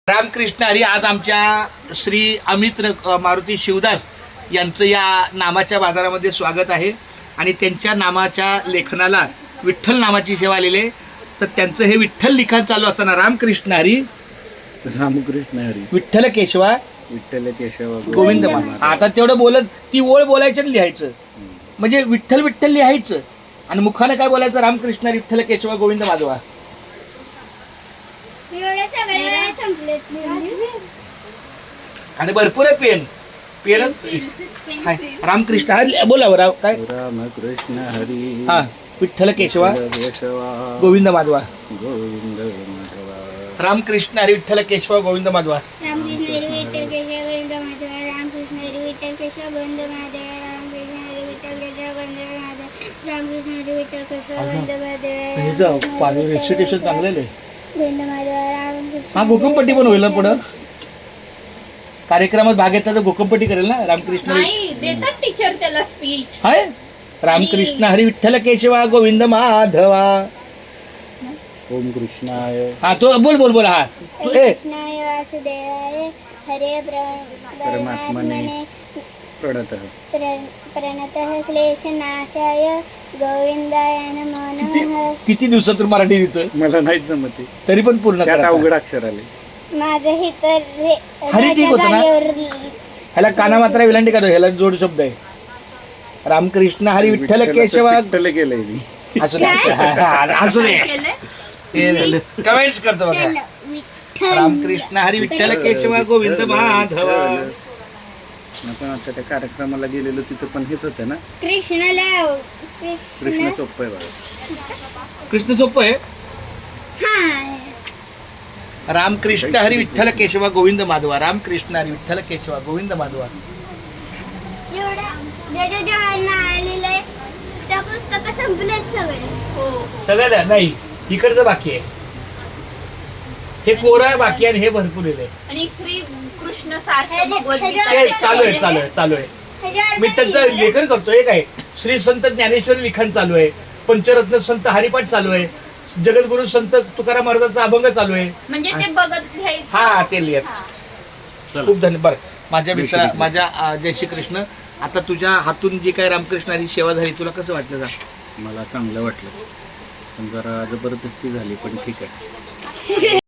रामकृष्ण हरी. आज आमच्या श्री अमित मारुती शिवदास यांचं या नामाच्या बाजारामध्ये स्वागत आहे आणि त्यांच्या नामाच्या लेखनाला विठ्ठल नामाची सेवा आलेली आहे. तर त्यांचं हे विठ्ठल लिखाण चालू असताना रामकृष्ण हरी विठ्ठल केशवा गोविंद माधवा. आता तेवढं बोलत ती ओळ बोलायचं आणि लिहायचं, म्हणजे विठ्ठल विठ्ठल लिहायचं आणि मुखाने काय बोलायचं, रामकृष्ण हरी विठ्ठल केशवा गोविंद माधवा. आणि भरपूर आहे पेन रामकृष्ण हरी बोला राव काय रामकृष्ण हरी हा विठ्ठल केशवा केशवा गोविंद माधवा. गोविंद माधवा. रामकृष्ण हरी विठ्ठल केशवा गोविंद माधवा. रामकृष्ण हरी विठ्ठल केशव गोविंद माधवा. रामकृष्ण हरी विठ्ठल केशव गोविंद माधवा. रामकृष्ण हरी विठ्ठल केशव गोविंद माधवा. रामकृष्ण हरी विठ्ठल केशव गोविंद माधवा. रेसिटेशन चांगलेलं आहे. गोविंद माधवा. रामकृष्ण हा गोकमपट्टी पण होईल ना पुढं कार्यक्रमात भाग घेतला तर गोकमपट्टी करेल ना. रामकृष्ण नाही देतात टीचर त्याला स्पीच. हाय रामकृष्ण हरी विठ्ठल केशवा गोविंद माधवा. ओम कृष्णाय. हा तो बोल बोल बोल. हा तू कृष्णाय वासुदेवाय हरे परमात्मने प्रणतः प्रणतः क्लेशनाशाय गोविंदाय नमो नमः. किती दिवसातून मराठी लिहितोय मला नाही जमते, तरी पण पूर्ण त्यात करा. अवघड अक्षर आले. माझं हे तर हरी ठीक होतं ना? जागेवर ह्याला काना मात्रा विलांटी का ह्याला जोड शब्द आहे. रामकृष्ण हरी विठ्ठल केशवा विठ्ठल केलंय मी. असू दे असू दे केलंय? कमेंट्स करतो बघा. विठ्ठल रामकृष्ण हरी विठ्ठल केशवा गोविंद माधवा. आपण आता त्या कार्यक्रमाला गेलेलो तिथं पण हेच होतं ना. कृष्णाला कृष्ण सोप्पं आहे बघा. कृष्ण सोपं आहे. हा रामकृष्ण हरी विठ्ठल केशवा गोविंद माधवा. रामकृष्ण हरी विठ्ठल केशवा गोविंद माधवा. एवढं ज्याच्या आलेलं आहे त्या पुस्तकं संपलेत सगळे. हो. सगळ्याला नाही इकडचं बाकी आहे. हे कोरं बाकी आहे आणि हे भरपूर आहे. आणि श्री कृष्ण सारखं हे भगवद्गीता चालू आहे चालू आहे चालू आहे. मी त्यांचं लेखन करतोय. काय श्री संत ज्ञानेश्वरी लिखाण चालू आहे. पंचरत्न संत हरिपाठ चालू आहे. जगद्गुरु संत तुकाराम महाराजांचा अभंग चालू आहे. म्हणजे ते बघत लिहायचं. हा ते लिहायचं. चला. खूप धन्यवाद. बरं माझ्या जय मित्रा श्री कृष्ण. माझ्या जय श्री कृष्ण. आता तुझ्या हातून जी काय रामकृष्ण हरी सेवा झाली तुला कसं वाटलं जा? मला चांगलं वाटलं, पण जरा जबरदस्ती झाली, पण ठीक आहे.